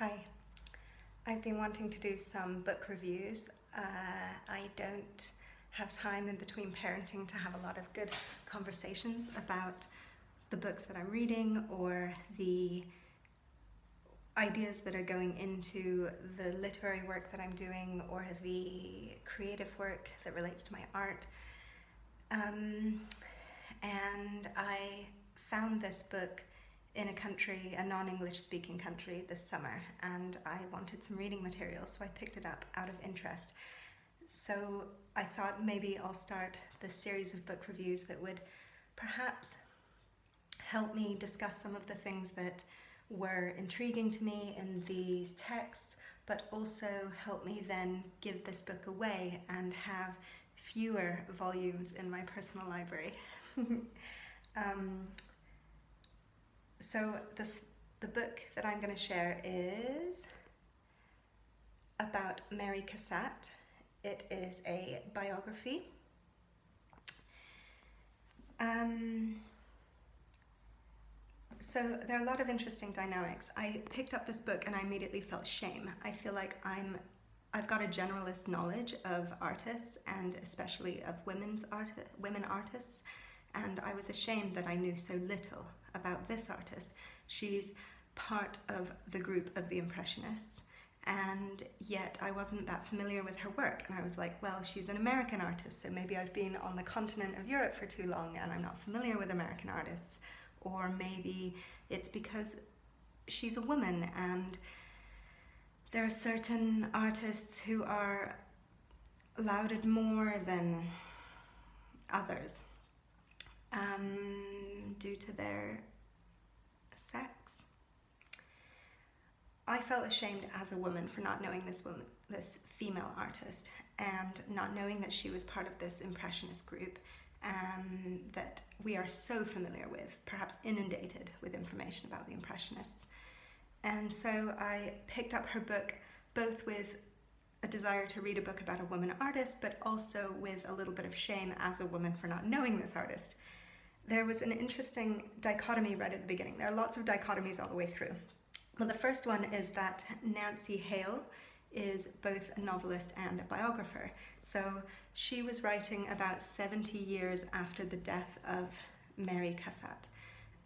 Hi. I've been wanting to do some book reviews. I don't have time in between parenting to have a lot of good conversations about the books that I'm reading or the ideas that are going into the literary work that I'm doing or the creative work that relates to my art. And I found this book in a country, a non-English speaking country this summer, and I wanted some reading material, so I picked it up out of interest. So I thought maybe I'll start this series of book reviews that would perhaps help me discuss some of the things that were intriguing to me in these texts, but also help me then give this book away and have fewer volumes in my personal library. So the book that I'm going to share is about Mary Cassatt. It is a biography. So there are a lot of interesting dynamics. I picked up this book and I immediately felt shame. I feel like I've got a generalist knowledge of artists and especially of women artists, and I was ashamed that I knew so little about this artist. She's part of the group of the Impressionists, and yet I wasn't that familiar with her work, and I was like, well, she's an American artist, so maybe I've been on the continent of Europe for too long and I'm not familiar with American artists, or maybe it's because she's a woman and there are certain artists who are lauded more than others due to their sex. I felt ashamed as a woman for not knowing this female artist, and not knowing that she was part of this Impressionist group that we are so familiar with, perhaps inundated with information about the Impressionists. And so I picked up her book both with a desire to read a book about a woman artist, but also with a little bit of shame as a woman for not knowing this artist. There was an interesting dichotomy right at the beginning. There are lots of dichotomies all the way through. Well, the first one is that Nancy Hale is both a novelist and a biographer. So she was writing about 70 years after the death of Mary Cassatt,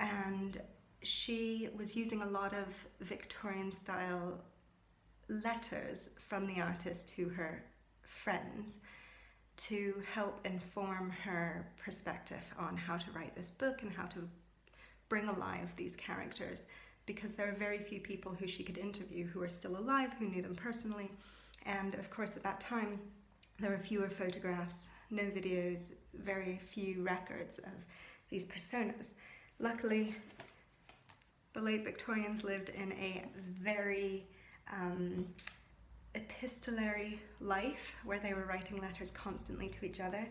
and she was using a lot of Victorian style letters from the artist to her friends to help inform her perspective on how to write this book and how to bring alive these characters, because there are very few people who she could interview who are still alive, who knew them personally. And of course at that time there were fewer photographs, no videos, very few records of these personas. Luckily, the late Victorians lived in a very epistolary life where they were writing letters constantly to each other.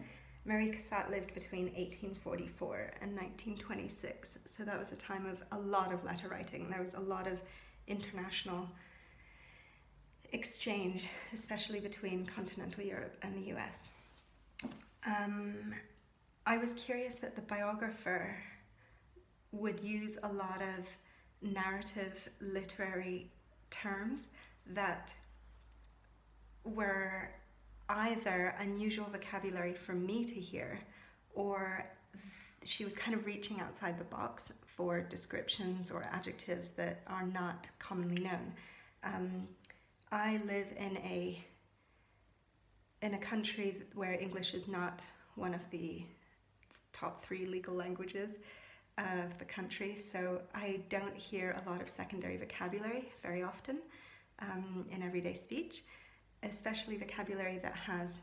Mary Cassatt lived between 1844 and 1926, so that was a time of a lot of letter writing. There was a lot of international exchange, especially between continental Europe and the US. I was curious that the biographer would use a lot of narrative literary terms that were either unusual vocabulary for me to hear, or she was kind of reaching outside the box for descriptions or adjectives that are not commonly known. I live in a country where English is not one of the top 3 legal languages of the country, so I don't hear a lot of secondary vocabulary very often in everyday speech, especially vocabulary that has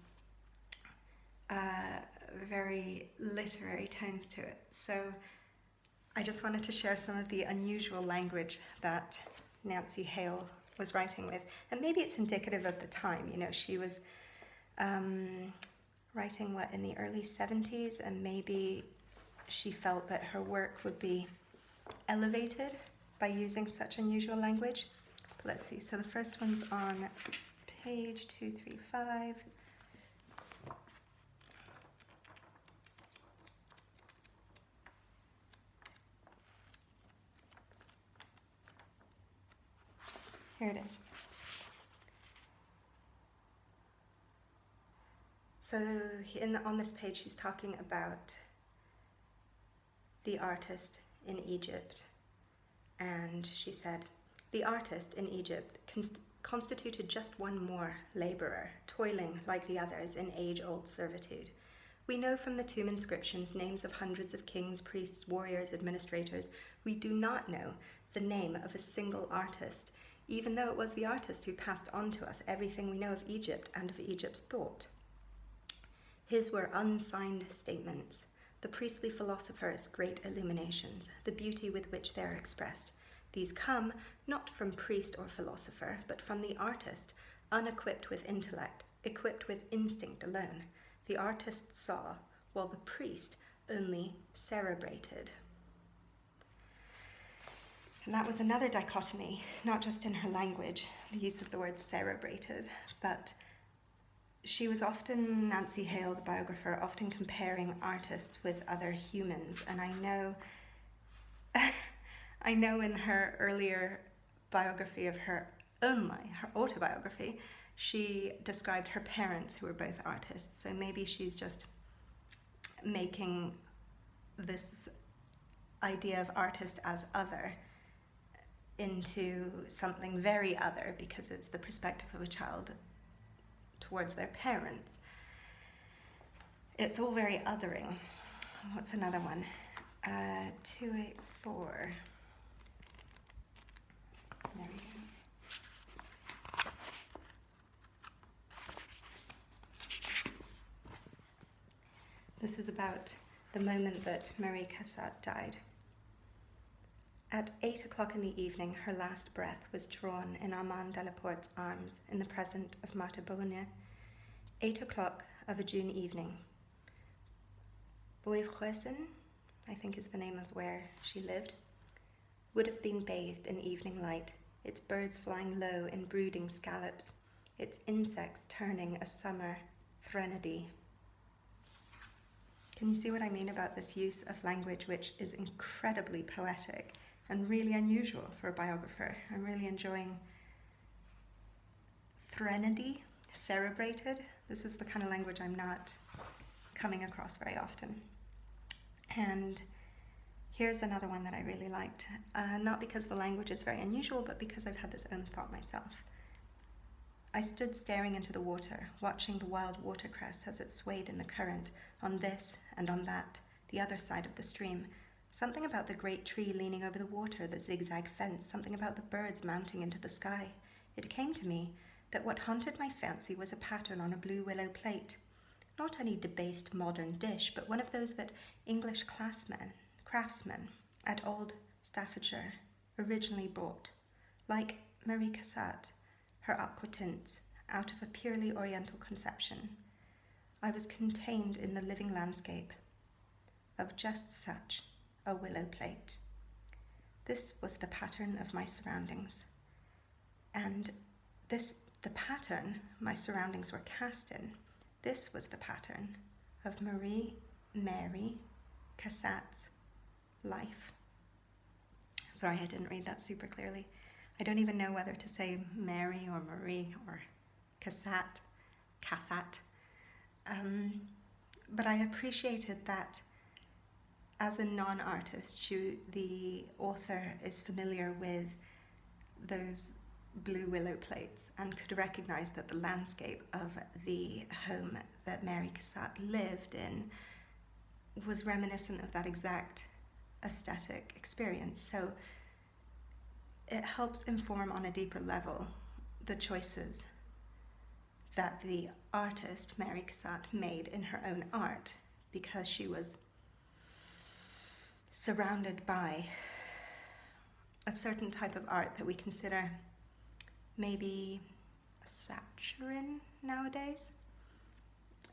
very literary tones to it. So I just wanted to share some of the unusual language that Nancy Hale was writing with, and maybe it's indicative of the time. You know, she was writing in the early 70s, and maybe she felt that her work would be elevated by using such unusual language. But let's see, so the first one's on page 235. Here it is. So on this page, she's talking about the artist in Egypt. And she said, the artist in Egypt constituted just one more labourer, toiling like the others in age-old servitude. We know from the tomb inscriptions names of hundreds of kings, priests, warriors, administrators. We do not know the name of a single artist, even though it was the artist who passed on to us everything we know of Egypt and of Egypt's thought. His were unsigned statements, the priestly philosopher's great illuminations, the beauty with which they are expressed. These come not from priest or philosopher, but from the artist, unequipped with intellect, equipped with instinct alone. The artist saw, while the priest only cerebrated. And that was another dichotomy, not just in her language, the use of the word cerebrated, but she was often, Nancy Hale, the biographer, often comparing artists with other humans. And I know in her earlier biography of her own life, her autobiography, she described her parents who were both artists. So maybe she's just making this idea of artist as other into something very other because it's the perspective of a child towards their parents. It's all very othering. What's another one? 284. There we go. This is about the moment that Marie Cassatt died. At 8 o'clock in the evening, her last breath was drawn in Armand Delaporte's arms in the presence of Marthe Beaune. 8 o'clock of a June evening. Boivruesen, I think is the name of where she lived, would have been bathed in evening light, its birds flying low in brooding scallops, its insects turning a summer threnody. Can you see what I mean about this use of language which is incredibly poetic and really unusual for a biographer? I'm really enjoying threnody, cerebrated. This is the kind of language I'm not coming across very often. And here's another one that I really liked, not because the language is very unusual, but because I've had this own thought myself. I stood staring into the water, watching the wild watercress as it swayed in the current, on this and on that, the other side of the stream. Something about the great tree leaning over the water, the zigzag fence, something about the birds mounting into the sky. It came to me that what haunted my fancy was a pattern on a blue willow plate. Not any debased modern dish, but one of those that English craftsmen at old Staffordshire originally brought, like Marie Cassatt, her aquatints, out of a purely oriental conception. I was contained in the living landscape of just such a willow plate. This was the pattern of my surroundings, and the pattern my surroundings were cast in, this was the pattern of Mary Cassatt's life. Sorry, I didn't read that super clearly. I don't even know whether to say Mary or Marie or Cassatt. But I appreciated that as a non-artist, the author is familiar with those blue willow plates and could recognize that the landscape of the home that Mary Cassatt lived in was reminiscent of that exact aesthetic experience. So it helps inform on a deeper level the choices that the artist, Mary Cassatt, made in her own art, because she was surrounded by a certain type of art that we consider maybe saccharine nowadays.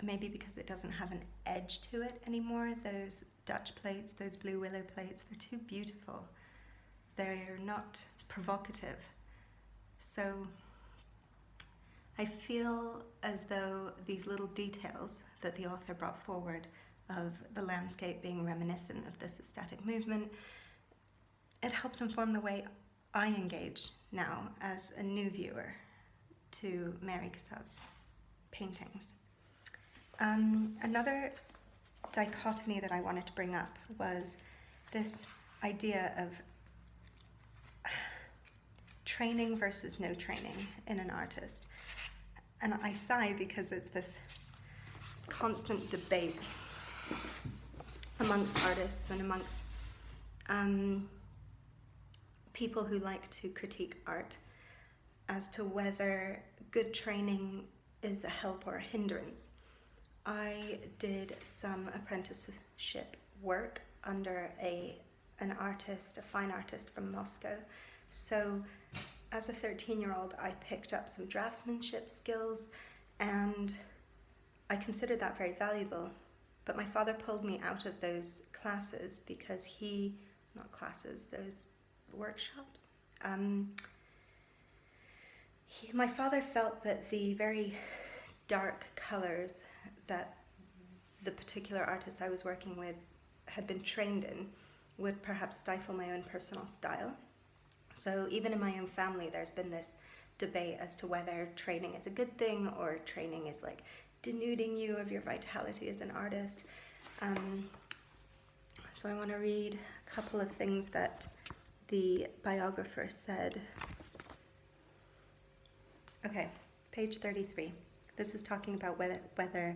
Maybe because it doesn't have an edge to it anymore. Those Dutch plates, those blue willow plates, they're too beautiful. They're not provocative. So I feel as though these little details that the author brought forward of the landscape being reminiscent of this aesthetic movement, it helps inform the way I engage now as a new viewer to Mary Cassatt's paintings. Another dichotomy that I wanted to bring up was this idea of training versus no training in an artist. And I sigh because it's this constant debate amongst artists and amongst people who like to critique art as to whether good training is a help or a hindrance. I did some apprenticeship work under an artist, a fine artist from Moscow. So as a 13-year-old, I picked up some draftsmanship skills, and I considered that very valuable. But my father pulled me out of those classes because those workshops. My father felt that the very dark colors that the particular artist I was working with had been trained in would perhaps stifle my own personal style. So even in my own family, there's been this debate as to whether training is a good thing or training is like denuding you of your vitality as an artist. So I want to read a couple of things that the biographer said. Okay, page 33. This is talking about whether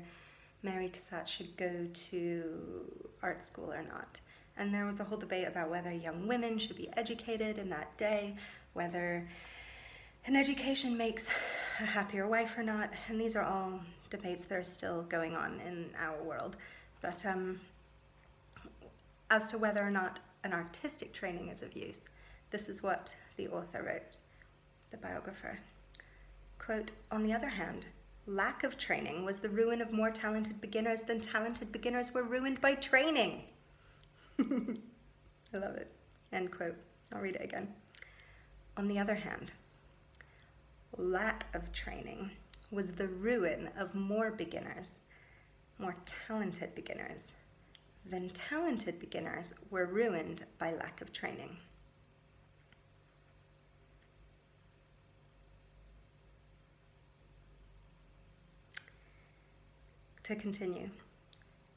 Mary Cassatt should go to art school or not. And there was a whole debate about whether young women should be educated in that day, whether an education makes a happier wife or not. And these are all debates that are still going on in our world. But as to whether or not an artistic training is of use, this is what the author wrote, the biographer. Quote, "On the other hand, lack of training was the ruin of more talented beginners than talented beginners were ruined by training." I love it. End quote. I'll read it again. "On the other hand, lack of training was the ruin of more talented beginners than talented beginners were ruined by lack of training." To continue,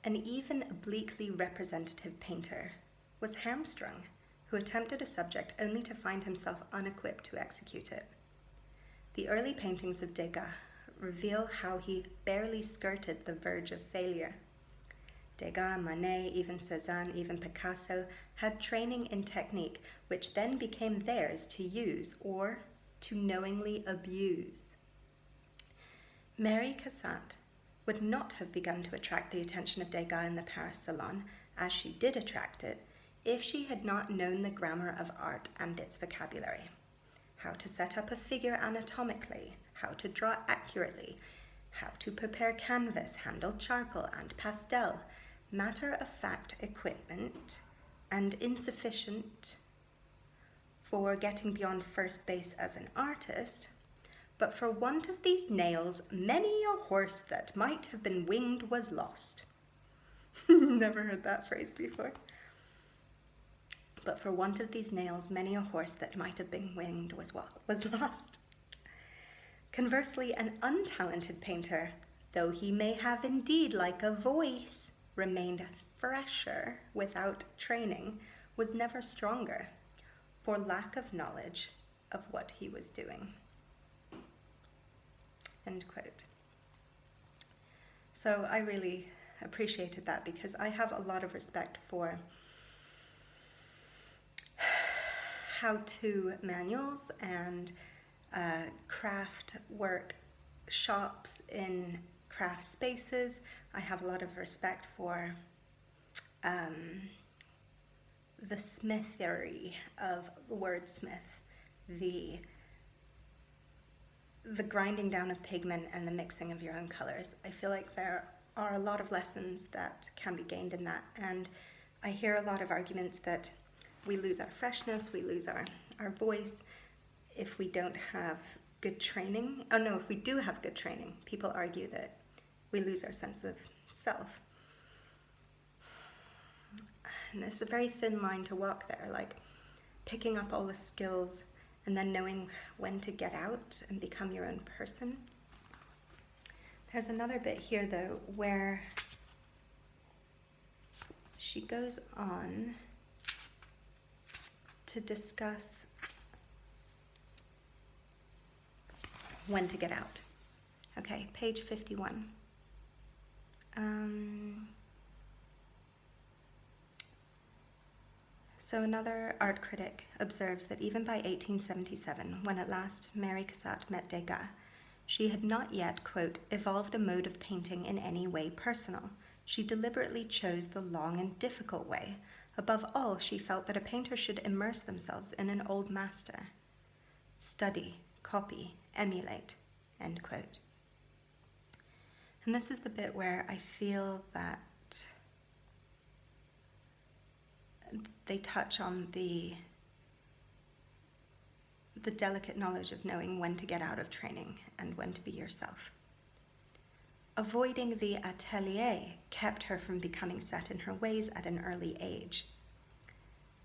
an even obliquely representative painter was hamstrung who attempted a subject only to find himself unequipped to execute it. The early paintings of Degas reveal how he barely skirted the verge of failure. Degas, Manet, even Cézanne, even Picasso had training in technique which then became theirs to use or to knowingly abuse. Mary Cassatt would not have begun to attract the attention of Degas in the Paris Salon, as she did attract it, if she had not known the grammar of art and its vocabulary. How to set up a figure anatomically, how to draw accurately, how to prepare canvas, handle charcoal and pastel, matter-of-fact equipment, and insufficient for getting beyond first base as an artist. But for want of these nails, many a horse that might have been winged was lost. Never heard that phrase before. But for want of these nails, many a horse that might have been winged was lost. Conversely, an untalented painter, though he may have indeed like a voice, remained fresher without training, was never stronger, for lack of knowledge of what he was doing. End quote. So I really appreciated that because I have a lot of respect for how-to manuals and craft work shops in craft spaces. I have a lot of respect for the smithery of the wordsmith, the grinding down of pigment and the mixing of your own colors. I feel like there are a lot of lessons that can be gained in that, and I hear a lot of arguments that we lose our freshness, we lose our voice if we don't have good training. Oh no, if we do have good training, people argue that we lose our sense of self. And there's a very thin line to walk there, like picking up all the skills and then knowing when to get out and become your own person. There's another bit here, though, where she goes on to discuss when to get out. Okay, page 51. So another art critic observes that even by 1877, when at last Mary Cassatt met Degas, she had not yet, quote, evolved a mode of painting in any way personal. She deliberately chose the long and difficult way. Above all, she felt that a painter should immerse themselves in an old master. Study, copy, emulate, end quote. And this is the bit where I feel that they touch on the delicate knowledge of knowing when to get out of training and when to be yourself. Avoiding the atelier kept her from becoming set in her ways at an early age.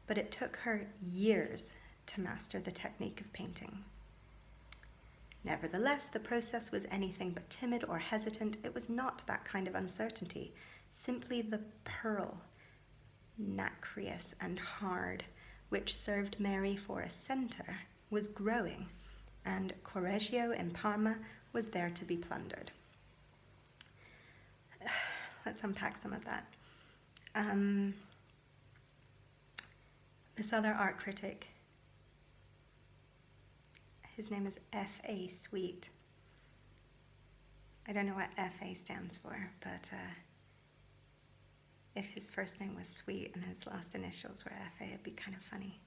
But it took her years to master the technique of painting. Nevertheless, the process was anything but timid or hesitant. It was not that kind of uncertainty, simply the pearl, nacreous and hard, which served Mary for a center, was growing, and Correggio in Parma was there to be plundered. Let's unpack some of that. This other art critic, his name is F.A. Sweet. I don't know what F.A. stands for, but if his first name was Sweet and his last initials were F.A., it'd be kind of funny.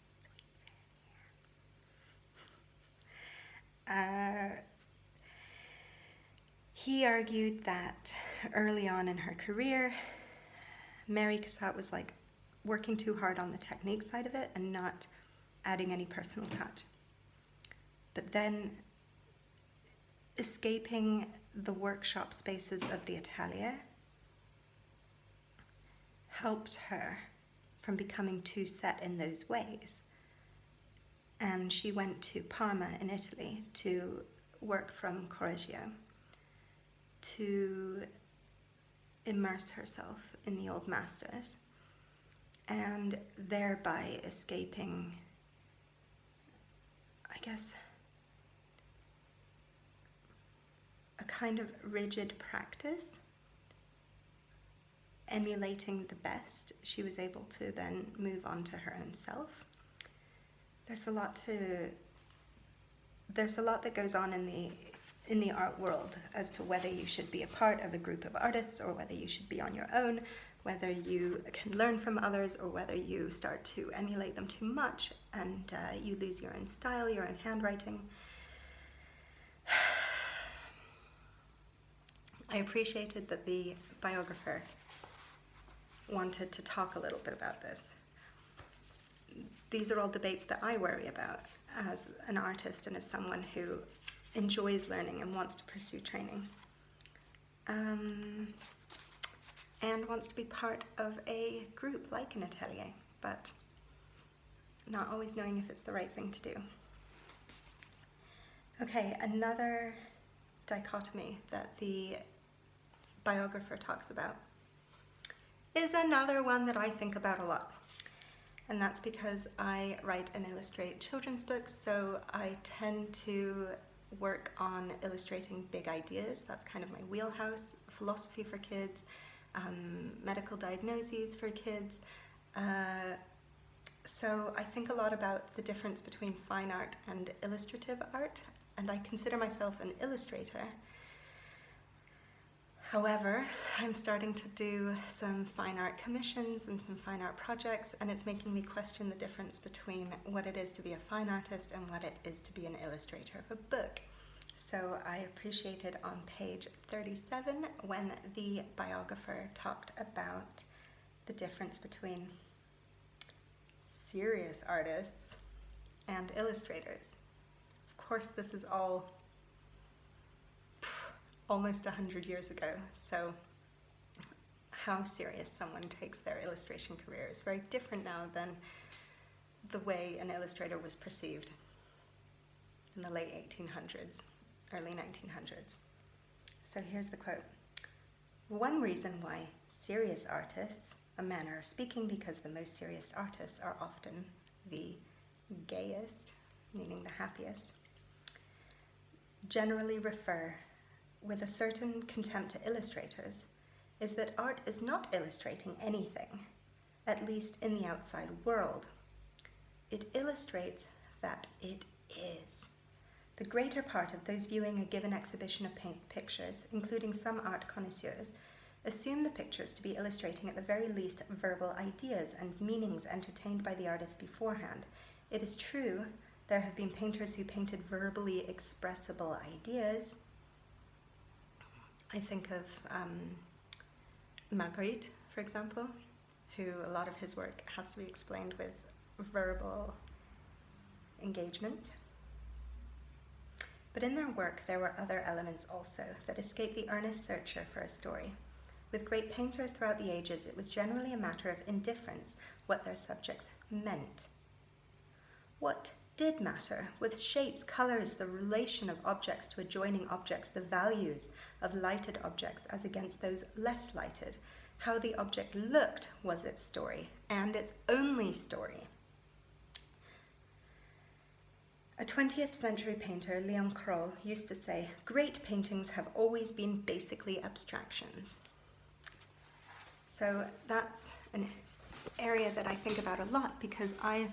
He argued that early on in her career, Mary Cassatt was like working too hard on the technique side of it and not adding any personal touch. But then escaping the workshop spaces of the atelier helped her from becoming too set in those ways. And she went to Parma in Italy to work from Correggio, to immerse herself in the old masters, and thereby escaping, I guess, a kind of rigid practice. Emulating the best, she was able to then move on to her own self. There's a lot that goes on in the art world as to whether you should be a part of a group of artists or whether you should be on your own, whether you can learn from others or whether you start to emulate them too much and you lose your own style, your own handwriting. I appreciated that the biographer wanted to talk a little bit about this. These are all debates that I worry about as an artist and as someone who enjoys learning and wants to pursue training, and wants to be part of a group like an atelier, but not always knowing if it's the right thing to do. Okay, another dichotomy that the biographer talks about is another one that I think about a lot. And that's because I write and illustrate children's books, so I tend to work on illustrating big ideas. That's kind of my wheelhouse. Philosophy for kids, medical diagnoses for kids. So I think a lot about the difference between fine art and illustrative art, and I consider myself an illustrator. However, I'm starting to do some fine art commissions and some fine art projects, and it's making me question the difference between what it is to be a fine artist and what it is to be an illustrator of a book. So I appreciated on page 37 when the biographer talked about the difference between serious artists and illustrators. Of course, this is all almost 100 years ago, so how serious someone takes their illustration career is very different now than the way an illustrator was perceived. in the late 1800s, early 1900s. So here's the quote. One reason why serious artists, a manner of speaking because the most serious artists are often the gayest, meaning the happiest, generally refer with a certain contempt to illustrators, is that art is not illustrating anything, at least in the outside world. It illustrates that it is. The greater part of those viewing a given exhibition of paint pictures, including some art connoisseurs, assume the pictures to be illustrating at the very least verbal ideas and meanings entertained by the artist beforehand. It is true, there have been painters who painted verbally expressible ideas. I think of Magritte, for example, who a lot of his work has to be explained with verbal engagement. But in their work there were other elements also that escaped the earnest searcher for a story. With great painters throughout the ages, it was generally a matter of indifference what their subjects meant. What did matter was shapes, colours, the relation of objects to adjoining objects, the values of lighted objects as against those less lighted. How the object looked was its story, and its only story. A 20th century painter, Leon Kroll, used to say, "Great paintings have always been basically abstractions." So that's an area that I think about a lot because I'm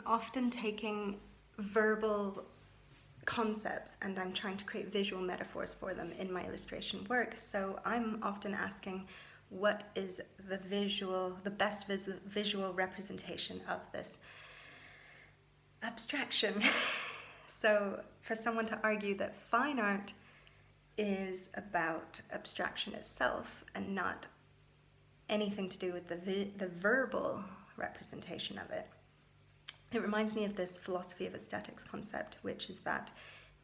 often taking verbal concepts and I'm trying to create visual metaphors for them in my illustration work. So I'm often asking, what is the best visual representation of this abstraction? So for someone to argue that fine art is about abstraction itself and not anything to do with the verbal representation of it, it reminds me of this philosophy of aesthetics concept, which is that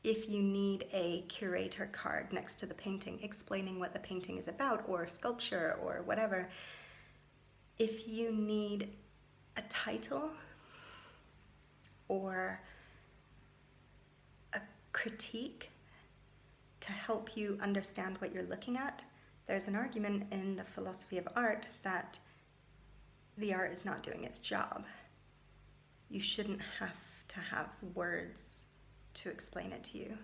if you need a curator card next to the painting explaining what the painting is about, or sculpture or whatever, if you need a title or a critique to help you understand what you're looking at, there's an argument in the philosophy of art that the art is not doing its job. You shouldn't have to have words to explain it to you.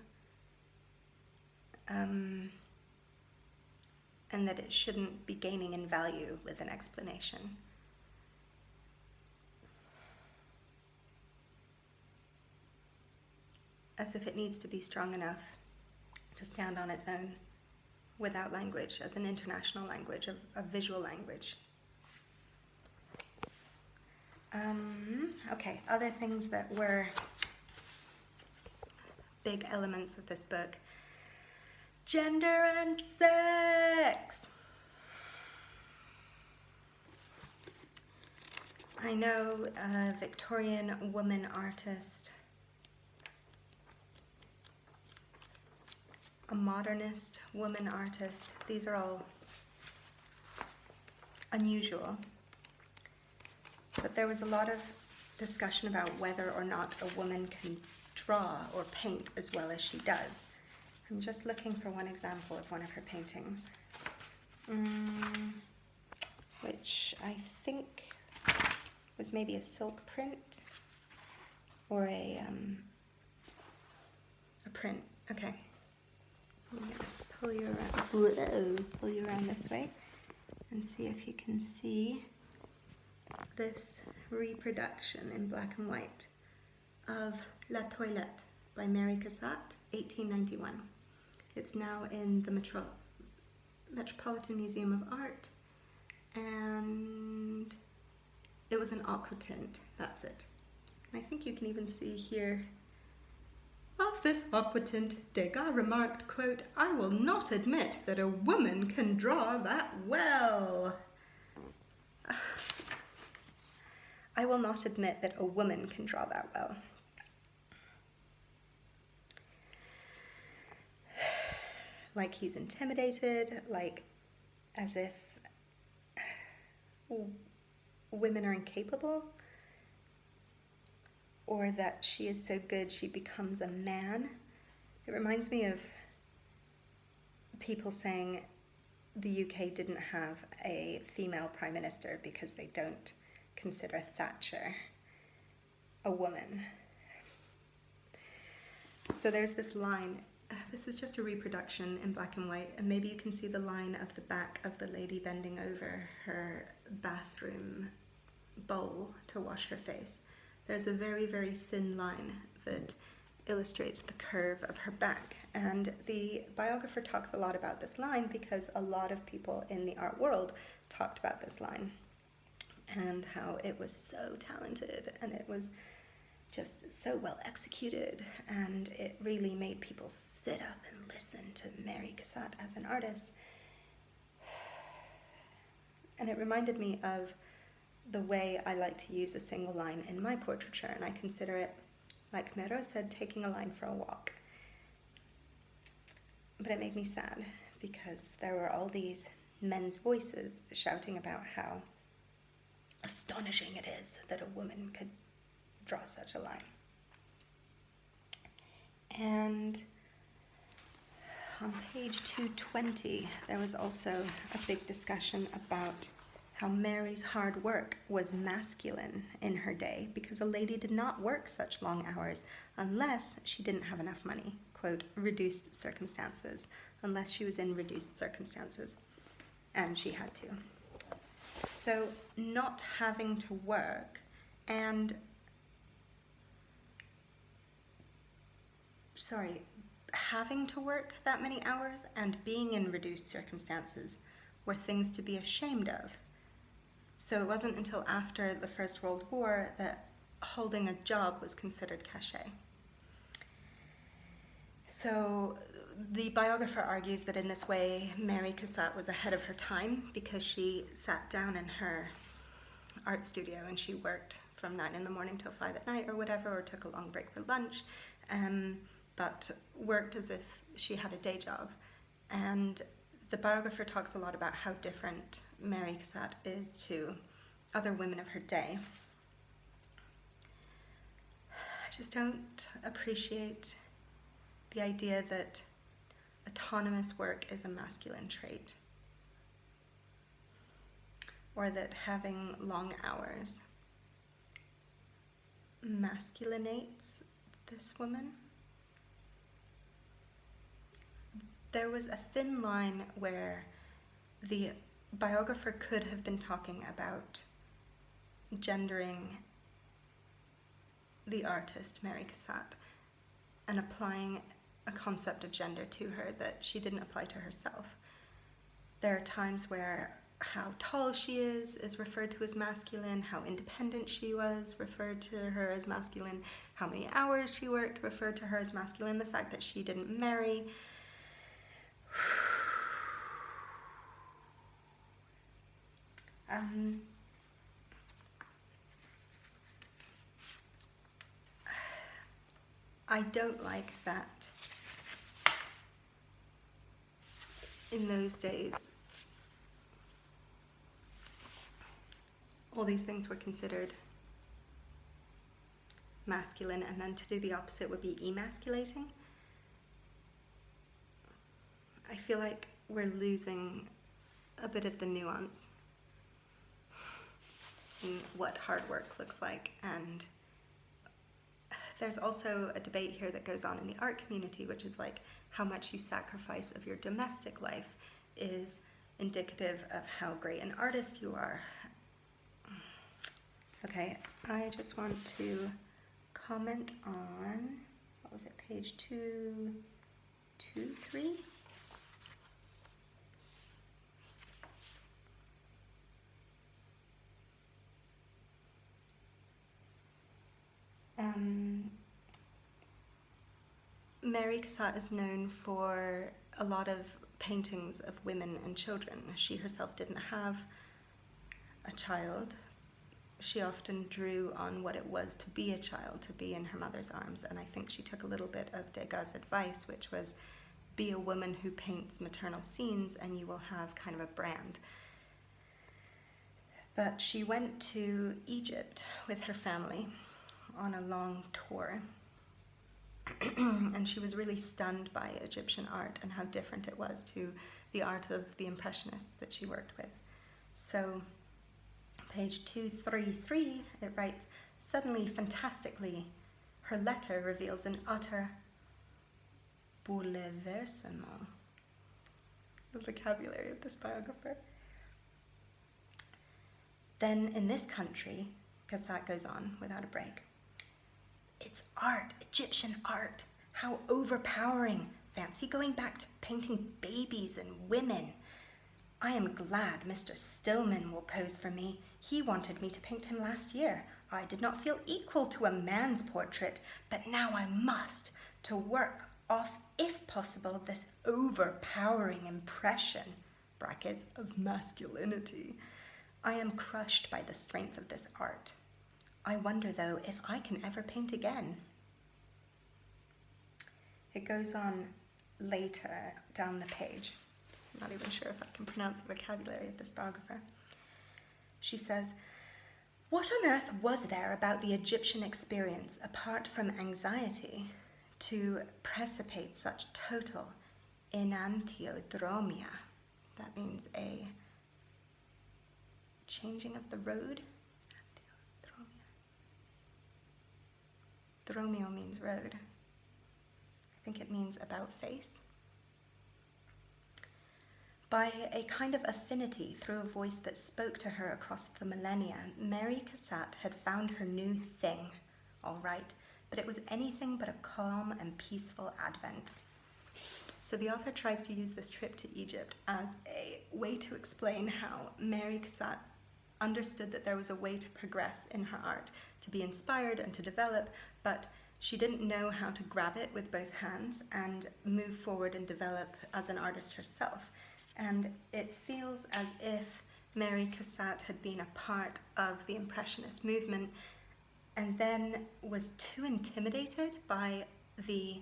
And that it shouldn't be gaining in value with an explanation. As if it needs to be strong enough to stand on its own without language, as an international language, a visual language. Okay, other things that were big elements of this book. Gender and sex. I know a Victorian woman artist, a modernist woman artist. These are all unusual. But there was a lot of discussion about whether or not a woman can draw or paint as well as she does. I'm just looking for one example of one of her paintings, which I think was maybe a silk print or a print. Okay, I'm gonna pull you around this way and see if you can see this reproduction in black and white of La Toilette by Mary Cassatt, 1891. It's now in the Metropolitan Museum of Art, and it was an Aquatint, that's it. And I think you can even see here, of this Aquatint, Degas remarked, quote, "I will not admit that a woman can draw that well." I will not admit that a woman can draw that well. Like he's intimidated, like as if women are incapable. or that she is so good she becomes a man. It reminds me of people saying the UK didn't have a female prime minister because they don't consider Thatcher a woman. So there's this line, this is just a reproduction in black and white, and maybe you can see the line of the back of the lady bending over her bathroom bowl to wash her face. There's a very, very thin line that illustrates the curve of her back, and the biographer talks a lot about this line because a lot of people in the art world talked about this line and how it was so talented and it was just so well executed, and it really made people sit up and listen to Mary Cassatt as an artist. And it reminded me of the way I like to use a single line in my portraiture, and I consider it, like Miro said, taking a line for a walk. But it made me sad because there were all these men's voices shouting about how astonishing it is that a woman could draw such a line. And on page 220, there was also a big discussion about how Mary's hard work was masculine in her day because a lady did not work such long hours unless she didn't have enough money, quote, reduced circumstances, unless she was in reduced circumstances, and she had to. So not having to work and having to work that many hours and being in reduced circumstances were things to be ashamed of. So it wasn't until after the First World War that holding a job was considered cachet. So the biographer argues that in this way Mary Cassatt was ahead of her time because she sat down in her art studio and she worked from 9 in the morning till 5 at night or whatever, or took a long break for lunch, but worked as if she had a day job. And the biographer talks a lot about how different Mary Cassatt is to other women of her day. I just don't appreciate the idea that autonomous work is a masculine trait, or that having long hours masculinates this woman. There was a thin line where the biographer could have been talking about gendering the artist, Mary Cassatt, and applying a concept of gender to her that she didn't apply to herself. There are times where how tall she is referred to as masculine, how independent she was referred to her as masculine, how many hours she worked referred to her as masculine, the fact that she didn't marry. I don't like that in those days all these things were considered masculine, and then to do the opposite would be emasculating. I feel like we're losing a bit of the nuance in what hard work looks like, and there's also a debate here that goes on in the art community, which is like how much you sacrifice of your domestic life is indicative of how great an artist you are. Okay, I just want to comment on, what was it, page 223? Mary Cassatt is known for a lot of paintings of women and children. She herself didn't have a child. She often drew on what it was to be a child, to be in her mother's arms, and I think she took a little bit of Degas' advice, which was be a woman who paints maternal scenes and you will have kind of a brand. But she went to Egypt with her family on a long tour. And she was really stunned by Egyptian art and how different it was to the art of the Impressionists that she worked with. So, page 233, it writes, "Suddenly, fantastically, her letter reveals an utter bouleversement." The vocabulary of this biographer. "Then in this country," Cassatt goes on without a break, "it's art, Egyptian art. How overpowering. Fancy going back to painting babies and women. I am glad Mr. Stillman will pose for me. He wanted me to paint him last year. I did not feel equal to a man's portrait, but now I must, to work off, if possible, this overpowering impression, brackets, of masculinity. I am crushed by the strength of this art. I wonder, though, if I can ever paint again." It goes on later down the page. I'm not even sure if I can pronounce the vocabulary of this biographer. She says, "What on earth was there about the Egyptian experience, apart from anxiety, to precipitate such total enantiodromia?" That means a changing of the road. Dromio means road. I think it means about face. "By a kind of affinity through a voice that spoke to her across the millennia, Mary Cassatt had found her new thing, all right, but it was anything but a calm and peaceful advent." So the author tries to use this trip to Egypt as a way to explain how Mary Cassatt understood that there was a way to progress in her art, to be inspired and to develop, but she didn't know how to grab it with both hands and move forward and develop as an artist herself. And it feels as if Mary Cassatt had been a part of the Impressionist movement and then was too intimidated by the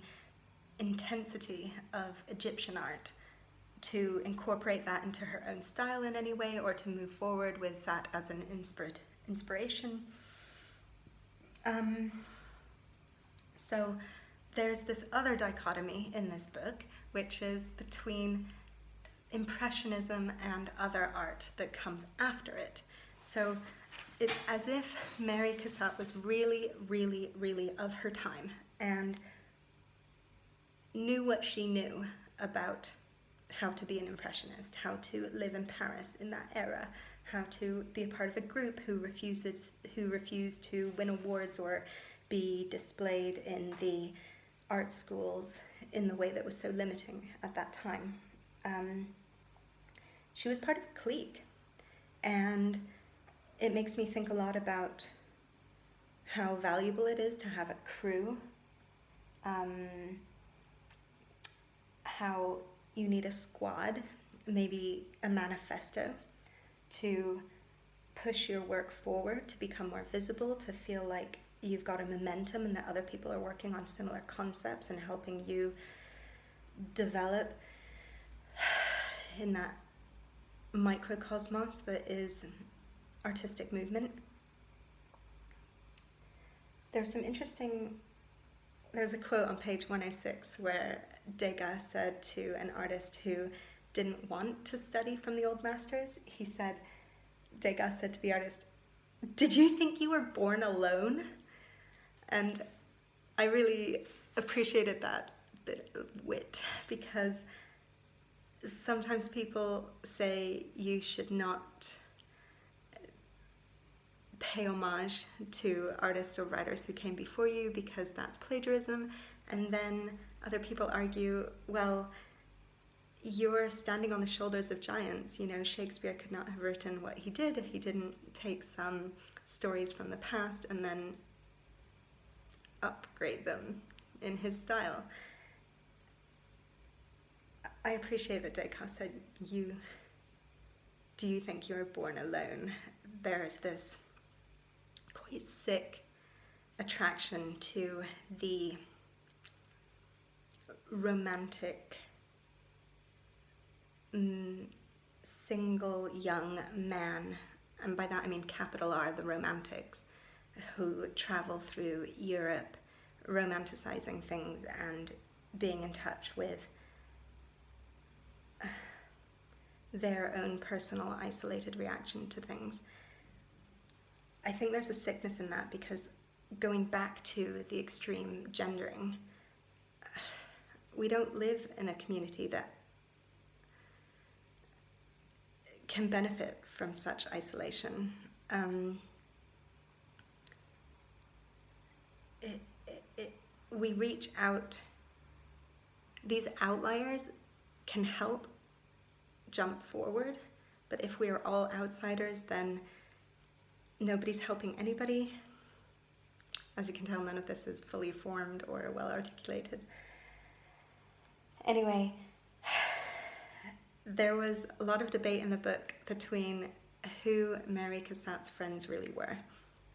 intensity of Egyptian art to incorporate that into her own style in any way, or to move forward with that as an inspiration. So there's this other dichotomy in this book, which is between Impressionism and other art that comes after it. So it's as if Mary Cassatt was really, really, really of her time and knew what she knew about how to be an Impressionist, how to live in Paris in that era, how to be a part of a group who refused to win awards or be displayed in the art schools in the way that was so limiting at that time. She was part of a clique, and it makes me think a lot about how valuable it is to have a crew, how you need a squad, maybe a manifesto, to push your work forward, to become more visible, to feel like you've got a momentum and that other people are working on similar concepts and helping you develop in that microcosmos that is artistic movement. There's a quote on page 106 where Degas said to an artist who didn't want to study from the old masters, Degas said to the artist, "Did you think you were born alone?" And I really appreciated that bit of wit, because sometimes people say you should not pay homage to artists or writers who came before you because that's plagiarism, and then other people argue, well, you're standing on the shoulders of giants. You know, Shakespeare could not have written what he did if he didn't take some stories from the past and then upgrade them in his style. I appreciate that Degas said, do you think you were born alone? There's this quite sick attraction to the romantic single young man, and by that I mean capital R, the romantics, who travel through Europe romanticizing things and being in touch with their own personal isolated reaction to things. I think there's a sickness in that, because going back to the extreme gendering, we don't live in a community that can benefit from such isolation. We reach out. These outliers can help jump forward, but if we are all outsiders, then nobody's helping anybody. As you can tell, none of this is fully formed or well articulated. Anyway, there was a lot of debate in the book between who Mary Cassatt's friends really were.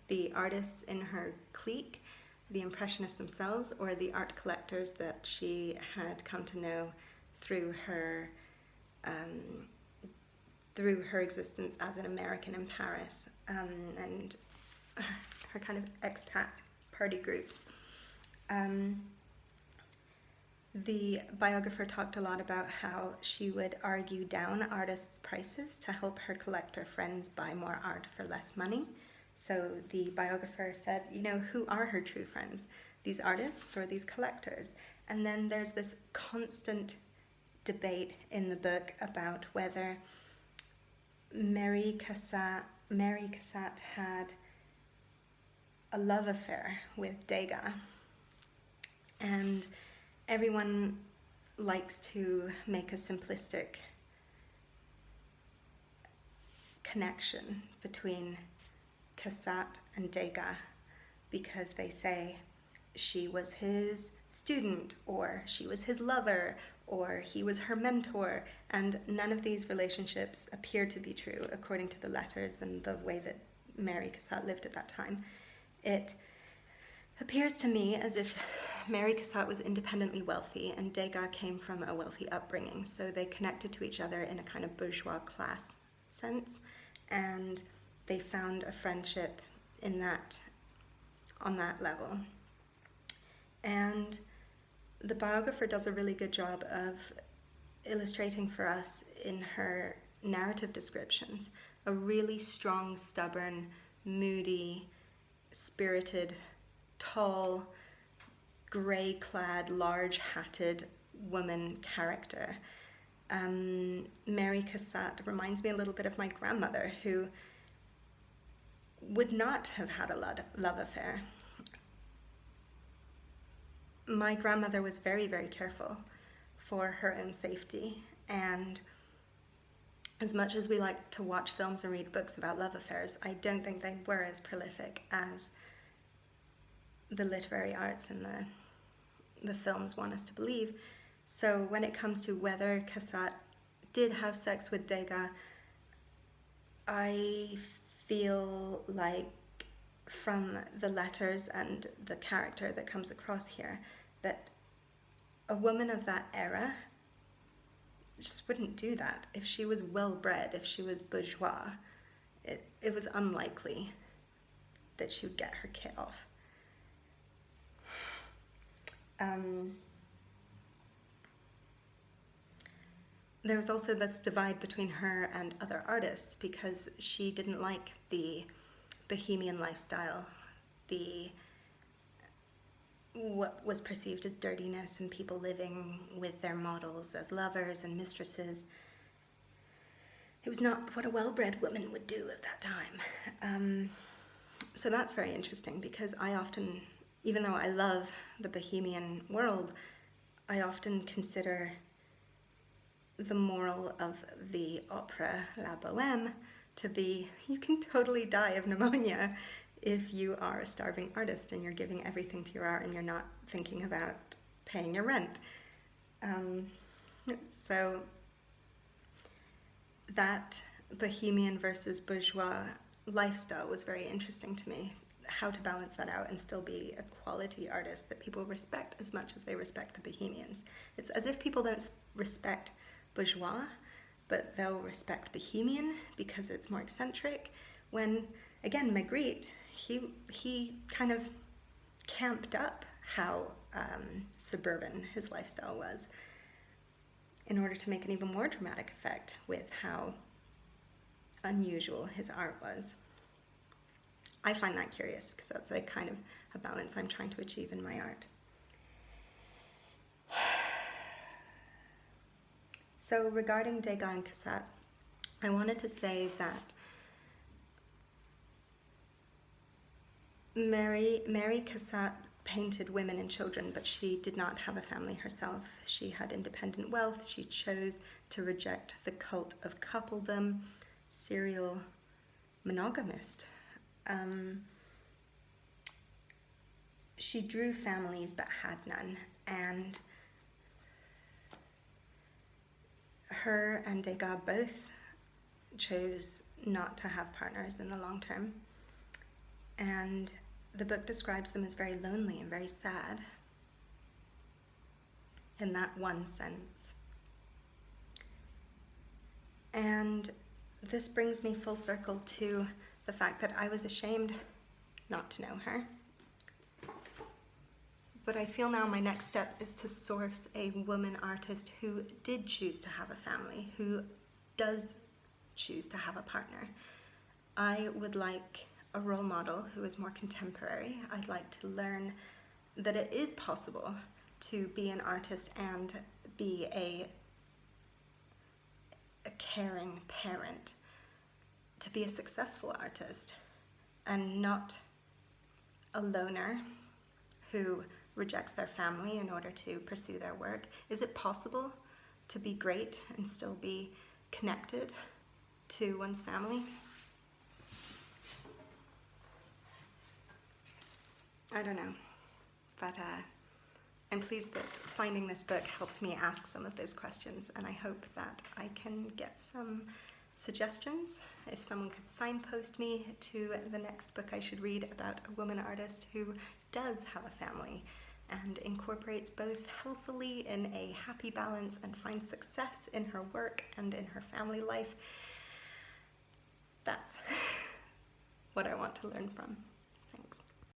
The artists in her clique, the Impressionists themselves, or the art collectors that she had come to know through her existence as an American in Paris, and her kind of expat party groups. The biographer talked a lot about how she would argue down artists' prices to help her collector friends buy more art for less money. So the biographer said, who are her true friends? These artists or these collectors? And then there's this constant debate in the book about whether Mary Cassatt had a love affair with Degas. And everyone likes to make a simplistic connection between Cassatt and Degas, because they say she was his student, or she was his lover, or he was her mentor, and none of these relationships appear to be true according to the letters and the way that Mary Cassatt lived at that time. It appears to me as if Mary Cassatt was independently wealthy and Degas came from a wealthy upbringing, so they connected to each other in a kind of bourgeois class sense, and they found a friendship on that level. And the biographer does a really good job of illustrating for us in her narrative descriptions a really strong, stubborn, moody, spirited, tall, grey-clad, large-hatted woman character. Mary Cassatt reminds me a little bit of my grandmother, who would not have had a love affair. My grandmother was very, very careful for her own safety, and as much as we like to watch films and read books about love affairs, I don't think they were as prolific as the literary arts and the films want us to believe. So when it comes to whether Cassatt did have sex with Degas, I feel like from the letters and the character that comes across here that a woman of that era just wouldn't do that. If she was well-bred, if she was bourgeois, it was unlikely that she would get her kit off. There was also this divide between her and other artists, because she didn't like the bohemian lifestyle, what was perceived as dirtiness and people living with their models as lovers and mistresses. It was not what a well-bred woman would do at that time. So that's very interesting, because I often, even though I love the bohemian world, I often consider the moral of the opera La Bohème to be, you can totally die of pneumonia if you are a starving artist and you're giving everything to your art and you're not thinking about paying your rent. So that bohemian versus bourgeois lifestyle was very interesting to me, how to balance that out and still be a quality artist that people respect as much as they respect the bohemians. It's as if people don't respect bourgeois, but they'll respect bohemian because it's more eccentric, when, again, Magritte, he kind of camped up how suburban his lifestyle was in order to make an even more dramatic effect with how unusual his art was. I find that curious because that's a kind of a balance I'm trying to achieve in my art. So regarding Degas and Cassatt, I wanted to say that Mary Cassatt painted women and children, but she did not have a family herself. She had independent wealth. She chose to reject the cult of coupledom, serial monogamist. She drew families but had none, and her and Degas both chose not to have partners in the long term, and the book describes them as very lonely and very sad in that one sense. And this brings me full circle to the fact that I was ashamed not to know her. But I feel now my next step is to source a woman artist who did choose to have a family, who does choose to have a partner. I would like a role model who is more contemporary. I'd like to learn that it is possible to be an artist and be a caring parent, to be a successful artist and not a loner who rejects their family in order to pursue their work. Is it possible to be great and still be connected to one's family? I don't know, but I'm pleased that finding this book helped me ask some of those questions, and I hope that I can get some suggestions. If someone could signpost me to the next book I should read about a woman artist who does have a family and incorporates both healthily in a happy balance and finds success in her work and in her family life, that's what I want to learn from.